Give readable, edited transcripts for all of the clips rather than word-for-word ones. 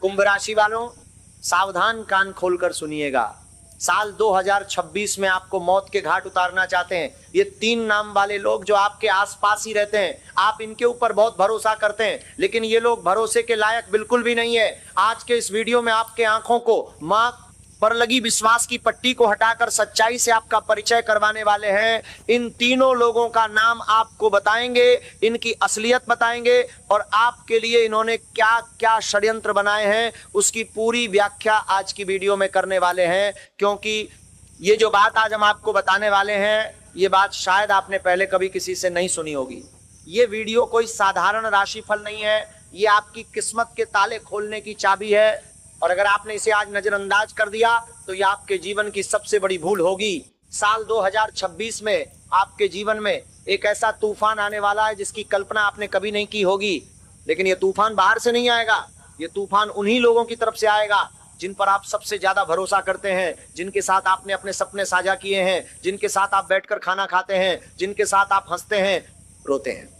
कुंभ राशि वालों, सावधान, कान खोलकर सुनिएगा। साल 2026 में आपको मौत के घाट उतारना चाहते हैं ये 3 नाम वाले लोग जो आपके आसपास ही रहते हैं। आप इनके ऊपर बहुत भरोसा करते हैं, लेकिन ये लोग भरोसे के लायक बिल्कुल भी नहीं है। आज के इस वीडियो में आपके आंखों को मां पर लगी विश्वास की पट्टी को हटाकर सच्चाई से आपका परिचय करवाने वाले हैं। इन तीनों लोगों का नाम आपको बताएंगे, इनकी असलियत बताएंगे और आपके लिए इन्होंने क्या क्या षड्यंत्र बनाए हैं उसकी पूरी व्याख्या आज की वीडियो में करने वाले हैं। क्योंकि ये जो बात आज हम आपको बताने वाले हैं, ये बात शायद आपने पहले कभी किसी से नहीं सुनी होगी। ये वीडियो कोई साधारण राशिफल नहीं है, ये आपकी किस्मत के ताले खोलने की चाबी है। और अगर आपने इसे आज नजरअंदाज कर दिया तो यह आपके जीवन की सबसे बड़ी भूल होगी। साल 2026 में आपके जीवन में एक ऐसा तूफान आने वाला है जिसकी कल्पना आपने कभी नहीं की होगी। लेकिन यह तूफान बाहर से नहीं आएगा, यह तूफान उन्हीं लोगों की तरफ से आएगा जिन पर आप सबसे ज्यादा भरोसा करते हैं, जिनके साथ आपने अपने सपने साझा किए हैं, जिनके साथ आप बैठकर खाना खाते हैं, जिनके साथ आप हंसते हैं, रोते हैं।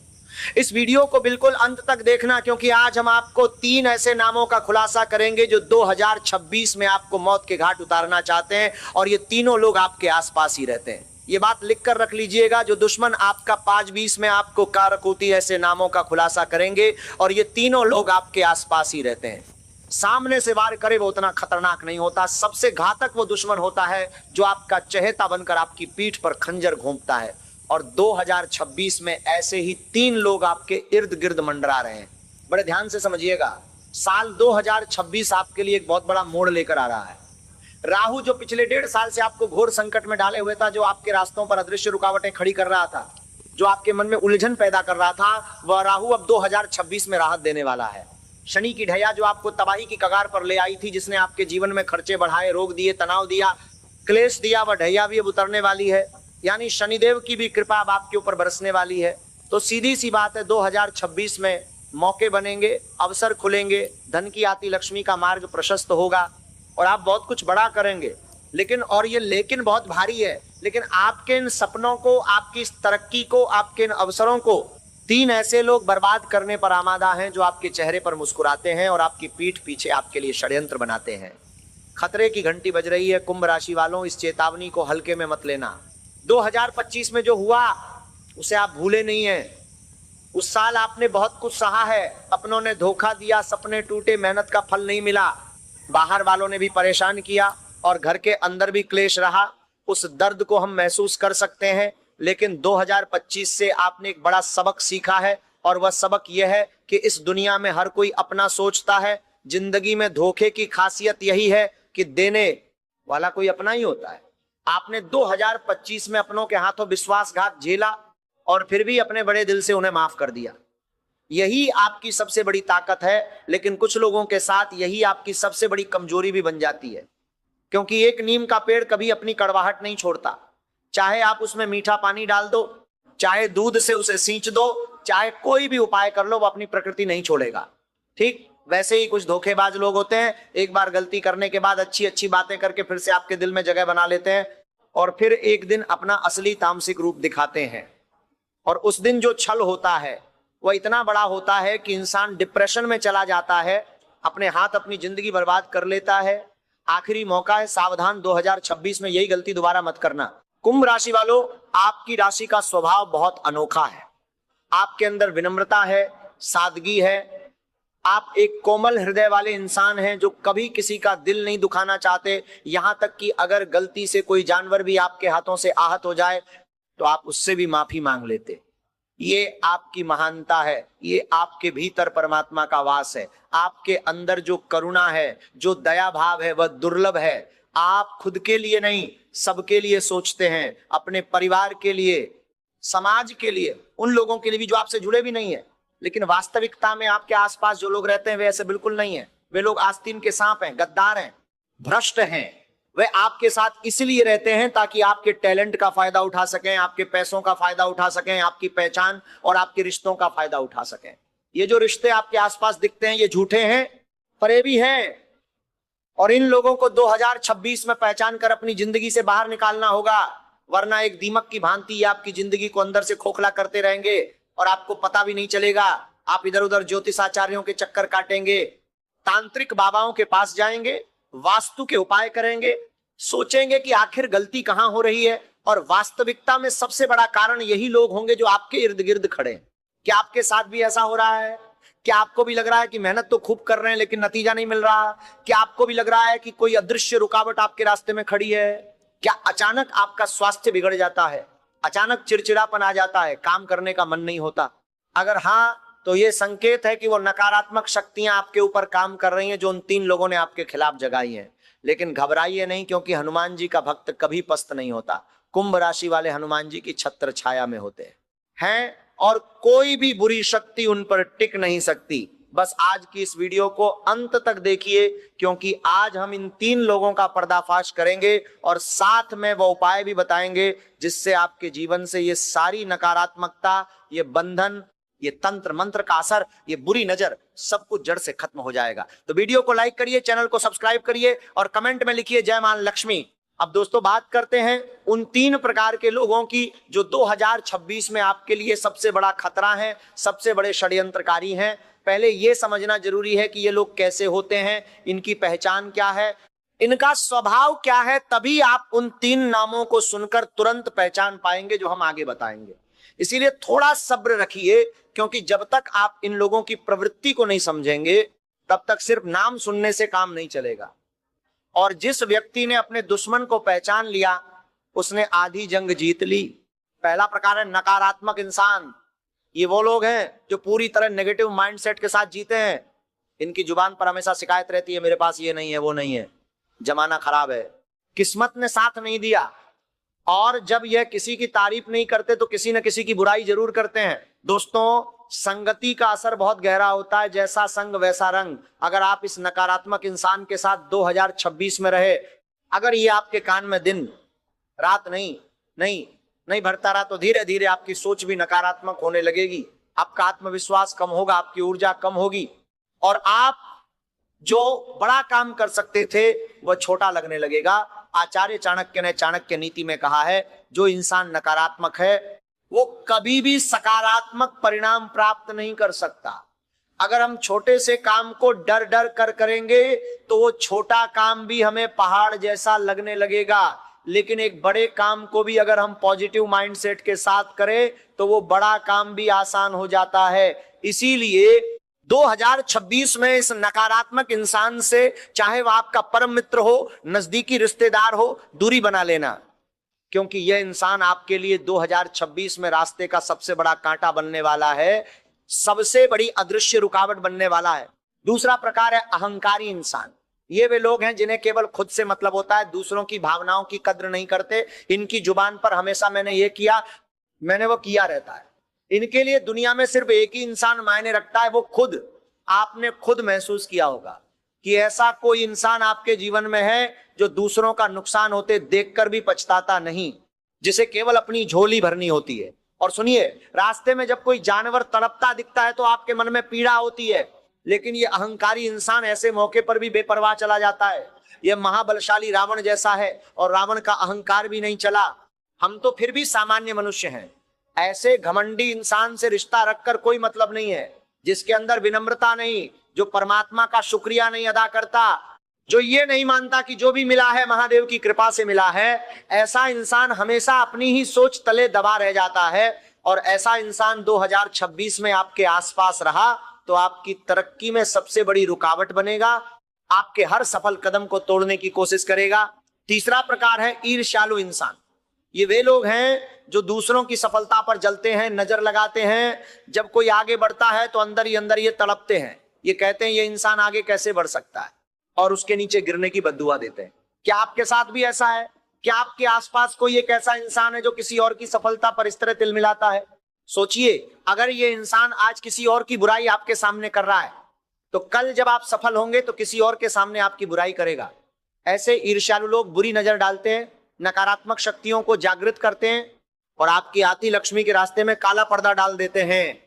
इस वीडियो को बिल्कुल अंत तक देखना, क्योंकि आज हम आपको 3 ऐसे नामों का खुलासा करेंगे जो 2026 में आपको मौत के घाट उतारना चाहते हैं और ये तीनों लोग आपके आसपास ही रहते हैं। ये बात लिख कर रख लीजिएगा, जो दुश्मन आपका 5-20 में आपको कारकूती ऐसे नामों का खुलासा करेंगे और ये तीनों लोग आपके आसपास ही रहते हैं। सामने से वार करे वो उतना खतरनाक नहीं होता, सबसे घातक वो दुश्मन होता है जो आपका चहेता बनकर आपकी पीठ पर खंजर घोंपता है। और 2026 में ऐसे ही 3 लोग आपके इर्द गिर्द मंडरा रहे हैं। बड़े ध्यान से समझिएगा, साल 2026 आपके लिए एक बहुत बड़ा मोड़ लेकर आ रहा है। राहु जो पिछले 1.5 साल से आपको घोर संकट में डाले हुए था, जो आपके रास्तों पर अदृश्य रुकावटें खड़ी कर रहा था, जो आपके मन में उलझन पैदा कर रहा था, वह राहु अब 2026 में राहत देने वाला है। शनि की ढैया जो आपको तबाही की कगार पर ले आई थी, जिसने आपके जीवन में खर्चे बढ़ाए, रोग दिए, तनाव दिया, क्लेश दिया, वह ढैया भी अब उतरने वाली है। यानी शनिदेव की भी कृपा अब आपके ऊपर बरसने वाली है। तो सीधी सी बात है, 2026 में मौके बनेंगे, अवसर खुलेंगे, धन की आती लक्ष्मी का मार्ग प्रशस्त होगा और आप बहुत कुछ बड़ा करेंगे। लेकिन बहुत भारी है। लेकिन आपके इन सपनों को, आपकी इस तरक्की को, आपके इन अवसरों को 3 ऐसे लोग बर्बाद करने पर आमादा हैं जो आपके चेहरे पर मुस्कुराते हैं और आपकी पीठ पीछे आपके लिए षड्यंत्र बनाते हैं। खतरे की घंटी बज रही है कुंभ राशि वालों, इस चेतावनी को हल्के में मत लेना। 2025 में जो हुआ उसे आप भूले नहीं हैं। उस साल आपने बहुत कुछ सहा है, अपनों ने धोखा दिया, सपने टूटे, मेहनत का फल नहीं मिला, बाहर वालों ने भी परेशान किया और घर के अंदर भी क्लेश रहा। उस दर्द को हम महसूस कर सकते हैं। लेकिन 2025 से आपने एक बड़ा सबक सीखा है और वह सबक यह है कि इस दुनिया में हर कोई अपना सोचता है। जिंदगी में धोखे की खासियत यही है कि देने वाला कोई अपना ही होता है। आपने 2025 में अपनों के हाथों विश्वासघात झेला और फिर भी अपने बड़े दिल से उन्हें माफ कर दिया। यही आपकी सबसे बड़ी ताकत है। लेकिन कुछ लोगों के साथ यही आपकी सबसे बड़ी कमजोरी भी बन जाती है, क्योंकि एक नीम का पेड़ कभी अपनी कड़वाहट नहीं छोड़ता। चाहे आप उसमें मीठा पानी डाल दो, चाहे दूध से उसे सींच दो, चाहे कोई भी उपाय कर लो, वो अपनी प्रकृति नहीं छोड़ेगा। ठीक वैसे ही कुछ धोखेबाज लोग होते हैं, एक बार गलती करने के बाद अच्छी अच्छी बातें करके फिर से आपके दिल में जगह बना लेते हैं और फिर एक दिन अपना असली तामसिक रूप दिखाते हैं। और उस दिन जो छल होता है वह इतना बड़ा होता है कि इंसान डिप्रेशन में चला जाता है, अपने हाथ अपनी जिंदगी बर्बाद कर लेता है। आखिरी मौका है, सावधान, 2026 में यही गलती दोबारा मत करना। कुंभ राशि वालों, आपकी राशि का स्वभाव बहुत अनोखा है। आपके अंदर विनम्रता है, सादगी है, आप एक कोमल हृदय वाले इंसान हैं जो कभी किसी का दिल नहीं दुखाना चाहते। यहां तक कि अगर गलती से कोई जानवर भी आपके हाथों से आहत हो जाए तो आप उससे भी माफी मांग लेते। ये आपकी महानता है, ये आपके भीतर परमात्मा का वास है। आपके अंदर जो करुणा है, जो दया भाव है, वह दुर्लभ है। आप खुद के लिए नहीं, सबके लिए सोचते हैं, अपने परिवार के लिए, समाज के लिए, उन लोगों के लिए भी जो आपसे जुड़े भी नहीं है। लेकिन वास्तविकता में आपके आसपास जो लोग रहते हैं वे ऐसे बिल्कुल नहीं है। वे लोग आस्तीन के सांप हैं, गद्दार हैं, भ्रष्ट हैं। वे आपके साथ इसलिए रहते हैं ताकि आपके टैलेंट का फायदा उठा सकें, आपके पैसों का फायदा उठा सकें, आपकी पहचान और आपके रिश्तों का फायदा उठा सकें। ये जो रिश्ते आपके आसपास दिखते हैं ये झूठे हैं, फरेबी हैं। और इन लोगों को 2026 में पहचान कर अपनी जिंदगी से बाहर निकालना होगा, वरना एक दीमक की भांति ये आपकी जिंदगी को अंदर से खोखला करते रहेंगे और आपको पता भी नहीं चलेगा। आप इधर उधर ज्योतिषाचार्यों के चक्कर काटेंगे, तांत्रिक बाबाओं के पास जाएंगे, वास्तु के उपाय करेंगे, सोचेंगे कि आखिर गलती कहां हो रही है, और वास्तविकता में सबसे बड़ा कारण यही लोग होंगे जो आपके इर्द गिर्द खड़े हैं। क्या आपके साथ भी ऐसा हो रहा है? क्या आपको भी लग रहा है कि मेहनत तो खूब कर रहे हैं लेकिन नतीजा नहीं मिल रहा? क्या आपको भी लग रहा है कि कोई अदृश्य रुकावट आपके रास्ते में खड़ी है? क्या अचानक आपका स्वास्थ्य बिगड़ जाता है? अचानक चिड़चिड़ापन आ जाता है, काम करने का मन नहीं होता? अगर हाँ, तो ये संकेत है कि वो नकारात्मक शक्तियां आपके ऊपर काम कर रही हैं जो उन 3 लोगों ने आपके खिलाफ जगाई हैं। लेकिन घबराइए नहीं, क्योंकि हनुमान जी का भक्त कभी पस्त नहीं होता। कुंभ राशि वाले हनुमान जी की छत्र छाया में होते हैं और कोई भी बुरी शक्ति उन पर टिक नहीं सकती। बस आज की इस वीडियो को अंत तक देखिए, क्योंकि आज हम इन 3 लोगों का पर्दाफाश करेंगे और साथ में वो उपाय भी बताएंगे जिससे आपके जीवन से ये सारी नकारात्मकता, ये बंधन, ये तंत्र मंत्र का असर, ये बुरी नजर, सब कुछ जड़ से खत्म हो जाएगा। तो वीडियो को लाइक करिए, चैनल को सब्सक्राइब करिए और कमेंट में लिखिए जय मां लक्ष्मी। अब दोस्तों बात करते हैं उन 3 प्रकार के लोगों की जो 2026 में आपके लिए सबसे बड़ा खतरा है, सबसे बड़े षड्यंत्रकारी हैं। पहले यह समझना जरूरी है कि ये लोग कैसे होते हैं, इनकी पहचान क्या है, इनका स्वभाव क्या है, तभी आप उन 3 नामों को सुनकर तुरंत पहचान पाएंगे जो हम आगे बताएंगे। इसीलिए थोड़ा सब्र रखिए, क्योंकि जब तक आप इन लोगों की प्रवृत्ति को नहीं समझेंगे तब तक सिर्फ नाम सुनने से काम नहीं चलेगा। और जिस व्यक्ति ने अपने दुश्मन को पहचान लिया उसने आधी जंग जीत ली। पहला प्रकार है नकारात्मक इंसान। ये वो लोग हैं जो पूरी तरह नेगेटिव माइंडसेट के साथ जीते हैं। इनकी जुबान पर हमेशा शिकायत रहती है, मेरे पास ये नहीं है, वो नहीं है, जमाना खराब है, किस्मत ने साथ नहीं दिया। और जब यह किसी की तारीफ नहीं करते तो किसी न किसी की बुराई जरूर करते हैं। दोस्तों, संगति का असर बहुत गहरा होता है, जैसा संग वैसा रंग। अगर आप इस नकारात्मक इंसान के साथ 2026 में रहे, अगर ये आपके कान में दिन रात नहीं भरता रहा, तो धीरे धीरे आपकी सोच भी नकारात्मक होने लगेगी, आपका आत्मविश्वास कम होगा, आपकी ऊर्जा कम होगी और आप जो बड़ा काम कर सकते थे वह छोटा लगने लगेगा। आचार्य चाणक्य ने चाणक्य नीति में कहा है, जो इंसान नकारात्मक है वो कभी भी सकारात्मक परिणाम प्राप्त नहीं कर सकता। अगर हम छोटे से काम को डर डर कर करेंगे तो वो छोटा काम भी हमें पहाड़ जैसा लगने लगेगा, लेकिन एक बड़े काम को भी अगर हम पॉजिटिव माइंडसेट के साथ करें तो वो बड़ा काम भी आसान हो जाता है। इसीलिए 2026 में इस नकारात्मक इंसान से, चाहे वह आपका परम मित्र हो, नजदीकी रिश्तेदार हो, दूरी बना लेना, क्योंकि यह इंसान आपके लिए 2026 में रास्ते का सबसे बड़ा कांटा बनने वाला है, सबसे बड़ी अदृश्य रुकावट बनने वाला है। दूसरा प्रकार है अहंकारी इंसान। ये वे लोग हैं जिन्हें केवल खुद से मतलब होता है, दूसरों की भावनाओं की कद्र नहीं करते। इनकी जुबान पर हमेशा मैंने ये किया, मैंने वो किया रहता है। इनके लिए दुनिया में सिर्फ एक ही इंसान मायने रखता है, वो खुद। आपने खुद महसूस किया होगा कि ऐसा कोई इंसान आपके जीवन में है जो दूसरों का नुकसान होते देखकर भी पछताता नहीं, जिसे केवल अपनी झोली भरनी होती है। और सुनिए, रास्ते में जब कोई जानवर तड़पता दिखता है तो आपके मन में पीड़ा होती है, लेकिन ये अहंकारी इंसान ऐसे मौके पर भी बेपरवाह चला जाता है। यह महाबलशाली रावण जैसा है और रावण का अहंकार भी नहीं चला। हम तो फिर भी सामान्य मनुष्य हैं। ऐसे घमंडी इंसान से रिश्ता रखकर कोई मतलब नहीं है, जिसके अंदर विनम्रता नहीं, जो परमात्मा का शुक्रिया नहीं अदा करता, जो ये नहीं मानता कि जो भी मिला है महादेव की कृपा से मिला है। ऐसा इंसान हमेशा अपनी ही सोच तले दबा रह जाता है। और ऐसा इंसान 2026 में आपके आसपास रहा तो आपकी तरक्की में सबसे बड़ी रुकावट बनेगा, आपके हर सफल कदम को तोड़ने की कोशिश करेगा। तीसरा प्रकार है ईर्ष्यालु इंसान। ये वे लोग हैं जो दूसरों की सफलता पर जलते हैं, नजर लगाते हैं। जब कोई आगे बढ़ता है तो अंदर ही अंदर ये तड़पते हैं, ये कहते हैं ये इंसान आगे कैसे बढ़ सकता है, और उसके नीचे गिरने की बद्दुआ देते हैं। क्या आपके साथ भी ऐसा है? क्या आपके आसपास कोई एक ऐसा इंसान है जो किसी और की सफलता पर इस तरह तिलमिलाता है? सोचिए, अगर ये इंसान आज किसी और की बुराई आपके सामने कर रहा है तो कल जब आप सफल होंगे तो किसी और के सामने आपकी बुराई करेगा। ऐसे ईर्ष्यालु लोग बुरी नजर डालते हैं, नकारात्मक शक्तियों को जागृत करते हैं और आपकी आती लक्ष्मी के रास्ते में काला पर्दा डाल देते हैं।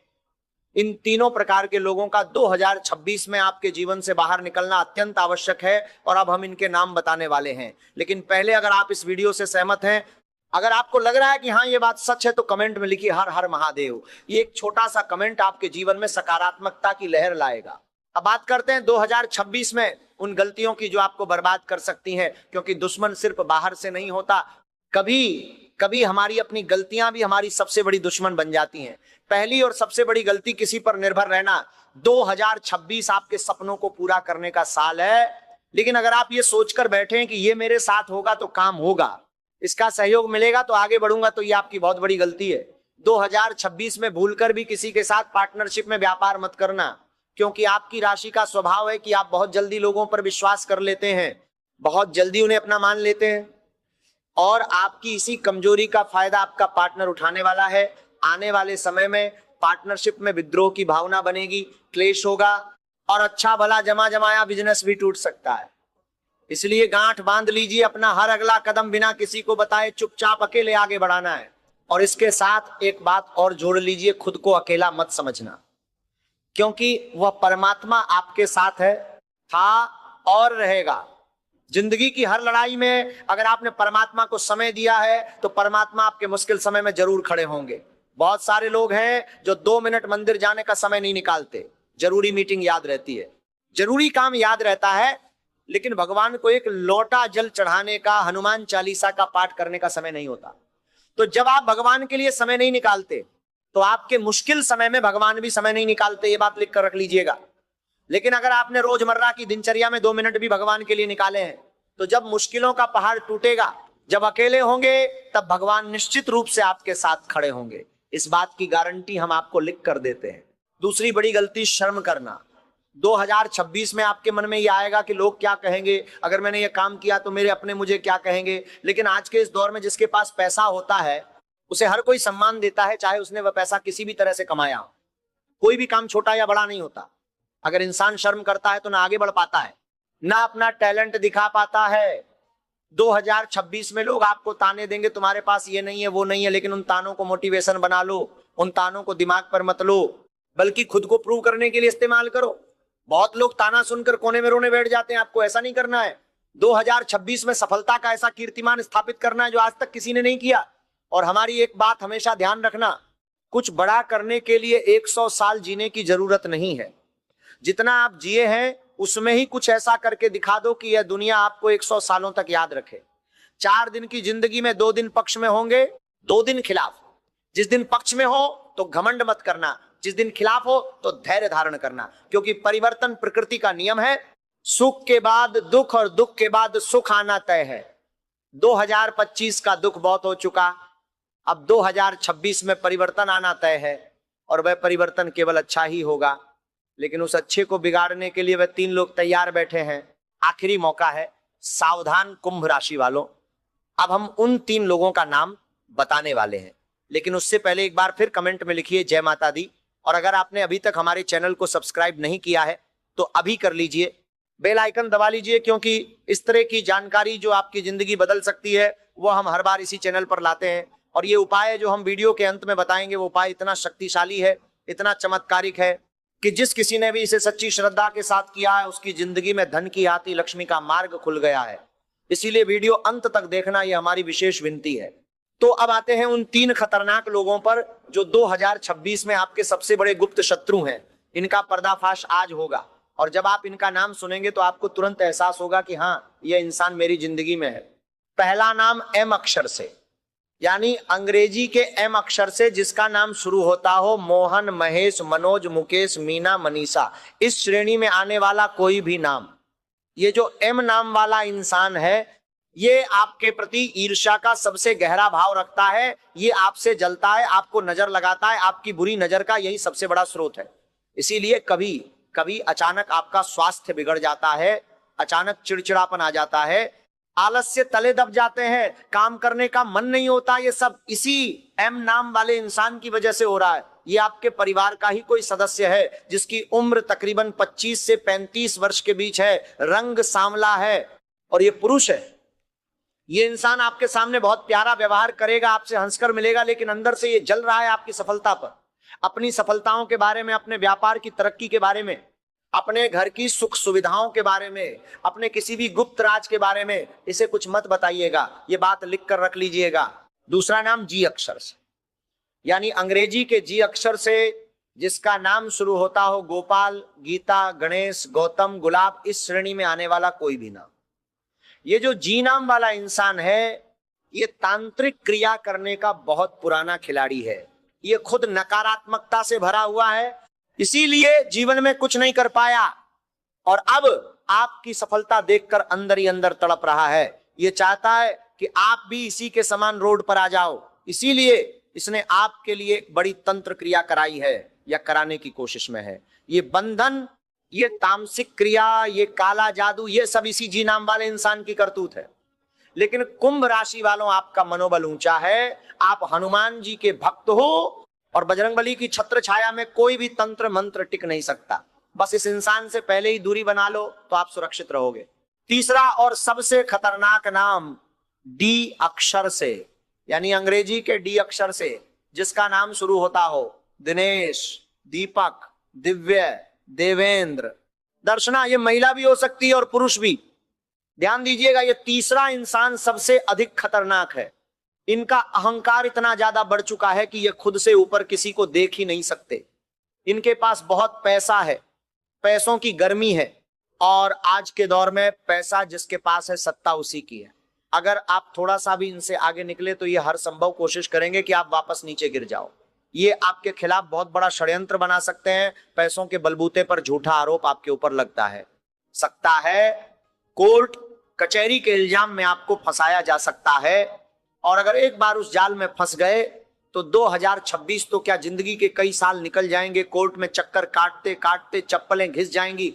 इन तीनों प्रकार के लोगों का 2026 में आपके जीवन से बाहर निकलना अत्यंत आवश्यक है और अब हम इनके नाम बताने वाले हैं। लेकिन पहले, अगर आप इस वीडियो से सहमत हैं, अगर आपको लग रहा है कि हाँ ये बात सच है, तो कमेंट में लिखिए हर हर महादेव। ये एक छोटा सा कमेंट आपके जीवन में सकारात्मकता की लहर लाएगा। अब बात करते हैं 2026 में उन गलतियों की जो आपको बर्बाद कर सकती हैं, क्योंकि दुश्मन सिर्फ बाहर से नहीं होता, कभी कभी हमारी अपनी गलतियां भी हमारी सबसे बड़ी दुश्मन बन जाती हैं। पहली और सबसे बड़ी गलती, किसी पर निर्भर रहना। 2026 आपके सपनों को पूरा करने का साल है, लेकिन अगर आप ये सोचकर बैठे हैं कि ये मेरे साथ होगा तो काम होगा, इसका सहयोग मिलेगा तो आगे बढ़ूंगा, तो ये आपकी बहुत बड़ी गलती है। 2026 में भूलकर भी किसी के साथ पार्टनरशिप में व्यापार मत करना, क्योंकि आपकी राशि का स्वभाव है कि आप बहुत जल्दी लोगों पर विश्वास कर लेते हैं, बहुत जल्दी उन्हें अपना मान लेते हैं, और आपकी इसी कमजोरी का फायदा आपका पार्टनर उठाने वाला है। आने वाले समय में पार्टनरशिप में विद्रोह की भावना बनेगी, क्लेश होगा, और अच्छा भला जमा जमाया बिजनेस भी टूट सकता है। इसलिए गांठ बांध लीजिए, अपना हर अगला कदम बिना किसी को बताए चुपचाप अकेले आगे बढ़ाना है। और इसके साथ एक बात और जोड़ लीजिए, खुद को अकेला मत समझना, क्योंकि वह परमात्मा आपके साथ है, था और रहेगा। जिंदगी की हर लड़ाई में अगर आपने परमात्मा को समय दिया है तो परमात्मा आपके मुश्किल समय में जरूर खड़े होंगे। बहुत सारे लोग हैं जो 2 मिनट मंदिर जाने का समय नहीं निकालते, जरूरी मीटिंग याद रहती है, जरूरी काम याद रहता है, लेकिन भगवान को एक लोटा जल चढ़ाने का, हनुमान चालीसा का पाठ करने का समय नहीं होता। तो जब आप भगवान के लिए समय नहीं निकालते तो आपके मुश्किल समय में भगवान भी समय नहीं निकालते, ये बात लिख कर रख लीजिएगा। लेकिन अगर आपने रोजमर्रा की दिनचर्या में 2 मिनट भी भगवान के लिए निकाले हैं, तो जब मुश्किलों का पहाड़ टूटेगा, जब अकेले होंगे, तब भगवान निश्चित रूप से आपके साथ खड़े होंगे। इस बात की गारंटी हम आपको लिख कर देते हैं। दूसरी बड़ी गलती, शर्म करना। 2026 में आपके मन में ये आएगा कि लोग क्या कहेंगे, अगर मैंने ये काम किया तो मेरे अपने मुझे क्या कहेंगे। लेकिन आज के इस दौर में जिसके पास पैसा होता है उसे हर कोई सम्मान देता है, चाहे उसने वह पैसा किसी भी तरह से कमाया हो। कोई भी काम छोटा या बड़ा नहीं होता। अगर इंसान शर्म करता है तो ना आगे बढ़ पाता है, ना अपना टैलेंट दिखा पाता है। 2026 में लोग आपको ताने देंगे, तुम्हारे पास ये नहीं है वो नहीं है, लेकिन उन तानों को मोटिवेशन बना लो, उन तानों को दिमाग पर मत लो, बल्कि खुद को प्रूव करने के लिए इस्तेमाल करो। बहुत लोग ताना सुनकर कोने में रोने बैठ जाते हैं, आपको ऐसा नहीं करना है। 2026 में सफलता का ऐसा कीर्तिमान स्थापित करना है जो आज तक किसी ने नहीं किया। और हमारी एक बात हमेशा ध्यान रखना, कुछ बड़ा करने के लिए 100 साल जीने की जरूरत नहीं है। जितना आप जिए हैं उसमें ही कुछ ऐसा करके दिखा दो कि यह दुनिया आपको 100 सालों तक याद रखे। 4 दिन की जिंदगी में 2 दिन पक्ष में होंगे, 2 दिन खिलाफ। जिस दिन पक्ष में हो तो घमंड मत करना, जिस दिन खिलाफ हो तो धैर्य धारण करना, क्योंकि परिवर्तन प्रकृति का नियम है। सुख के बाद दुख और दुख के बाद सुख आना तय है। 2025 का दुख बहुत हो चुका, अब 2026 में परिवर्तन आना तय है, और वह परिवर्तन केवल अच्छा ही होगा। लेकिन उस अच्छे को बिगाड़ने के लिए वह 3 लोग तैयार बैठे हैं। आखिरी मौका है, सावधान कुंभ राशि वालों। अब हम उन 3 लोगों का नाम बताने वाले हैं, लेकिन उससे पहले एक बार फिर कमेंट में लिखिए जय माता दी। और अगर आपने अभी तक हमारे चैनल को सब्सक्राइब नहीं किया है तो अभी कर लीजिए, बेल आइकन दबा लीजिए, क्योंकि इस तरह की जानकारी जो आपकी जिंदगी बदल सकती है वो हम हर बार इसी चैनल पर लाते हैं। और ये उपाय जो हम वीडियो के अंत में बताएंगे वो उपाय इतना शक्तिशाली है, इतना चमत्कारिक है कि जिस किसी ने भी इसे सच्ची श्रद्धा के साथ किया है उसकी जिंदगी में धन की आती लक्ष्मी का मार्ग खुल गया है। इसीलिए वीडियो अंत तक देखना, ये हमारी विशेष विनती है। तो अब आते हैं उन 3 खतरनाक लोगों पर जो 2026 में आपके सबसे बड़े गुप्त शत्रु हैं। इनका पर्दाफाश आज होगा, और जब आप इनका नाम सुनेंगे तो आपको तुरंत एहसास होगा कि हाँ, यह इंसान मेरी जिंदगी में है। पहला नाम एम अक्षर से, यानी अंग्रेजी के एम अक्षर से जिसका नाम शुरू होता हो, मोहन, महेश, मनोज, मुकेश, मीना, मनीषा, इस श्रेणी में आने वाला कोई भी नाम। ये जो एम नाम वाला इंसान है ये आपके प्रति ईर्ष्या का सबसे गहरा भाव रखता है, ये आपसे जलता है, आपको नजर लगाता है, आपकी बुरी नजर का यही सबसे बड़ा स्रोत है। इसीलिए कभी कभी अचानक आपका स्वास्थ्य बिगड़ जाता है, अचानक चिड़चिड़ापन आ जाता है, आलस्य तले दब जाते हैं, काम करने का मन नहीं होता। ये सब इसी एम नाम वाले इंसान की वजह से हो रहा है। ये आपके परिवार का ही कोई सदस्य है जिसकी उम्र तकरीबन 25 से 35 वर्ष के बीच है, रंग सांवला है और ये पुरुष है। ये इंसान आपके सामने बहुत प्यारा व्यवहार करेगा, आपसे हंसकर मिलेगा, लेकिन अंदर से ये जल रहा है आपकी सफलता पर, अपनी सफलताओं के बारे में, अपने व्यापार की तरक्की के बारे में, अपने घर की सुख सुविधाओं के बारे में, अपने किसी भी गुप्त राज के बारे में इसे कुछ मत बताइएगा। ये बात लिख कर रख लीजिएगा। दूसरा नाम जी अक्षर से, यानी अंग्रेजी के जी अक्षर से जिसका नाम शुरू होता हो गोपाल, गीता, गणेश, गौतम, गुलाब, इस श्रेणी में आने वाला कोई भी नाम। ये जो जी नाम वाला इंसान है, ये तांत्रिक क्रिया करने का बहुत पुराना खिलाड़ी है। ये खुद नकारात्मकता से भरा हुआ है, इसीलिए जीवन में कुछ नहीं कर पाया और अब आपकी सफलता देखकर अंदर ही अंदर तड़प रहा है। ये चाहता है कि आप भी इसी के समान रोड पर आ जाओ, इसीलिए इसने आपके लिए एक बड़ी तंत्र क्रिया कराई है या कराने की कोशिश में है। ये बंधन, ये तामसिक क्रिया, ये काला जादू, ये सब इसी जी नाम वाले इंसान की करतूत है। लेकिन कुंभ राशि वालों, आपका मनोबल ऊंचा है, आप हनुमान जी के भक्त हो और बजरंगबली की छत्र छाया में कोई भी तंत्र मंत्र टिक नहीं सकता। बस इस इंसान से पहले ही दूरी बना लो तो आप सुरक्षित रहोगे। तीसरा और सबसे खतरनाक नाम डी अक्षर से, यानी अंग्रेजी के डी अक्षर से, जिसका नाम शुरू होता हो दिनेश, दीपक, दिव्य, देवेंद्र, दर्शना। ये महिला भी हो सकती है और पुरुष भी। ध्यान दीजिएगा, ये तीसरा इंसान सबसे अधिक खतरनाक है। इनका अहंकार इतना ज्यादा बढ़ चुका है कि ये खुद से ऊपर किसी को देख ही नहीं सकते। इनके पास बहुत पैसा है, पैसों की गर्मी है, और आज के दौर में पैसा जिसके पास है, सत्ता उसी की है। अगर आप थोड़ा सा भी इनसे आगे निकले तो ये हर संभव कोशिश करेंगे कि आप वापस नीचे गिर जाओ। ये आपके खिलाफ बहुत बड़ा षड्यंत्र बना सकते हैं। पैसों के बलबूते पर झूठा आरोप आपके ऊपर लगता है सकता है, कोर्ट कचहरी के इल्जाम में आपको फंसाया जा सकता है। और अगर एक बार उस जाल में फंस गए तो 2026 तो क्या, जिंदगी के कई साल निकल जाएंगे कोर्ट में चक्कर काटते काटते, चप्पलें घिस जाएंगी,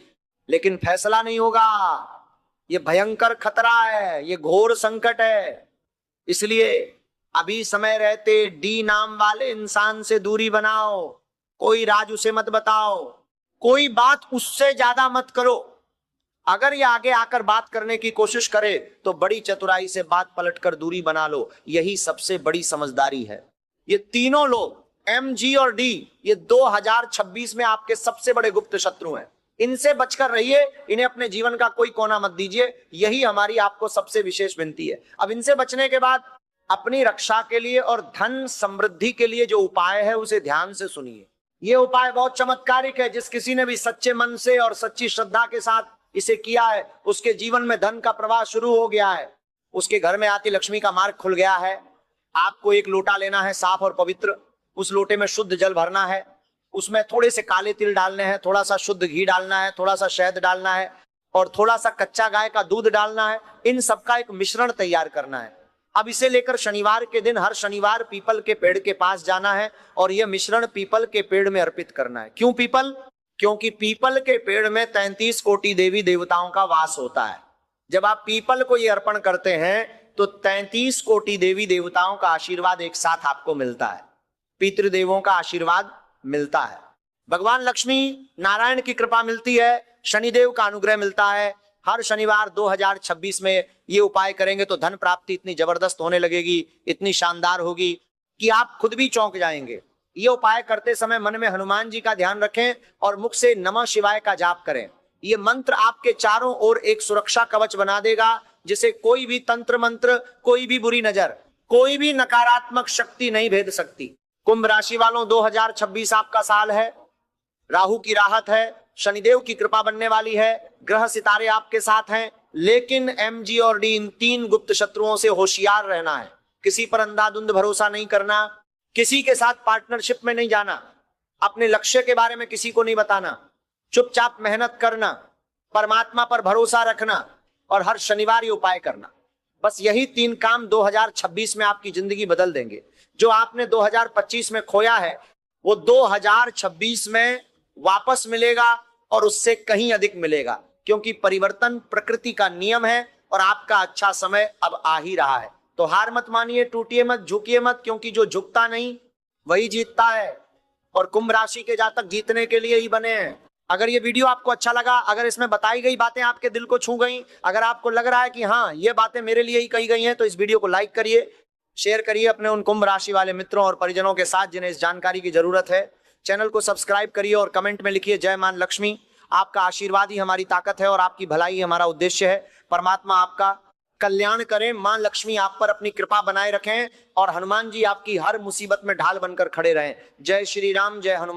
लेकिन फैसला नहीं होगा। ये भयंकर खतरा है, ये घोर संकट है। इसलिए अभी समय रहते डी नाम वाले इंसान से दूरी बनाओ। कोई राज उसे मत बताओ, कोई बात उससे ज्यादा मत करो। अगर ये आगे आकर बात करने की कोशिश करे तो बड़ी चतुराई से बात पलटकर दूरी बना लो। यही सबसे बड़ी समझदारी है। ये तीनों लोग एम, जी और डी, ये 2026 में आपके सबसे बड़े गुप्त शत्रु हैं। इनसे बचकर रहिए, इन्हें अपने जीवन का कोई कोना मत दीजिए। यही हमारी आपको सबसे विशेष विनती है। अब इनसे बचने के बाद अपनी रक्षा के लिए और धन समृद्धि के लिए जो उपाय है उसे ध्यान से सुनिए। ये उपाय बहुत चमत्कारिक है। जिस किसी ने भी सच्चे मन से और सच्ची श्रद्धा के साथ इसे किया है, उसके जीवन में धन का प्रवाह शुरू हो गया है, उसके घर में आती लक्ष्मी का मार्ग खुल गया है। आपको एक लोटा लेना है साफ और पवित्र, उस लोटे में शुद्ध जल भरना है, उसमें थोड़े से काले तिल डालने हैं, थोड़ा सा शुद्ध घी डालना है, थोड़ा सा शहद डालना है और थोड़ा सा कच्चा गाय का दूध डालना है। इन सबका एक मिश्रण तैयार करना है। अब इसे लेकर शनिवार के दिन, हर शनिवार पीपल के पेड़ के पास जाना है और यह मिश्रण पीपल के पेड़ में अर्पित करना है। क्यों पीपल? क्योंकि पीपल के पेड़ में 33 कोटि देवी देवताओं का वास होता है। जब आप पीपल को ये अर्पण करते हैं तो 33 कोटि देवी देवताओं का आशीर्वाद एक साथ आपको मिलता है, पितृदेवों का आशीर्वाद मिलता है, भगवान लक्ष्मी नारायण की कृपा मिलती है, शनिदेव का अनुग्रह मिलता है। हर शनिवार 2026 में ये उपाय करेंगे तो धन प्राप्ति इतनी जबरदस्त होने लगेगी, इतनी शानदार होगी कि आप खुद भी चौंक जाएंगे। ये उपाय करते समय मन में हनुमान जी का ध्यान रखें और मुख से नमः शिवाय का जाप करें। ये मंत्र आपके चारों ओर एक सुरक्षा कवच बना देगा, जिसे कोई भी तंत्र मंत्र, कोई भी बुरी नजर, कोई भी नकारात्मक शक्ति नहीं भेद सकती। कुंभ राशि वालों, 2026 आपका साल है। राहु की राहत है, शनिदेव की कृपा बनने वाली है, ग्रह सितारे आपके साथ हैं। लेकिन एम, जी और डी, इन तीन गुप्त शत्रुओं से होशियार रहना है। किसी पर अंधाधुंध भरोसा नहीं करना, किसी के साथ पार्टनरशिप में नहीं जाना, अपने लक्ष्य के बारे में किसी को नहीं बताना, चुपचाप मेहनत करना, परमात्मा पर भरोसा रखना और हर शनिवार ये उपाय करना। बस यही तीन काम 2026 में आपकी जिंदगी बदल देंगे। जो आपने 2025 में खोया है वो 2026 में वापस मिलेगा और उससे कहीं अधिक मिलेगा, क्योंकि परिवर्तन प्रकृति का नियम है और आपका अच्छा समय अब आ ही रहा है। तो हार मत मानिए, टूटिए मत, झुकिए मत, क्योंकि जो झुकता नहीं वही जीतता है। और कुंभ राशि के जातक जीतने के लिए ही बने हैं। अगर ये वीडियो आपको अच्छा लगा, अगर इसमें बताई गई बातें आपके दिल को छू गई, अगर आपको लग रहा है कि हाँ ये बातें मेरे लिए ही कही गई हैं, तो इस वीडियो को लाइक करिए, शेयर करिए अपने उन कुंभ राशि वाले मित्रों और परिजनों के साथ जिन्हें इस जानकारी की जरूरत है। चैनल को सब्सक्राइब करिए और कमेंट में लिखिए जय मां लक्ष्मी। आपका आशीर्वाद ही हमारी ताकत है और आपकी भलाई ही हमारा उद्देश्य है। परमात्मा आपका कल्याण करें, मां लक्ष्मी आप पर अपनी कृपा बनाए रखें और हनुमान जी आपकी हर मुसीबत में ढाल बनकर खड़े रहें। जय श्री राम, जय हनुमान।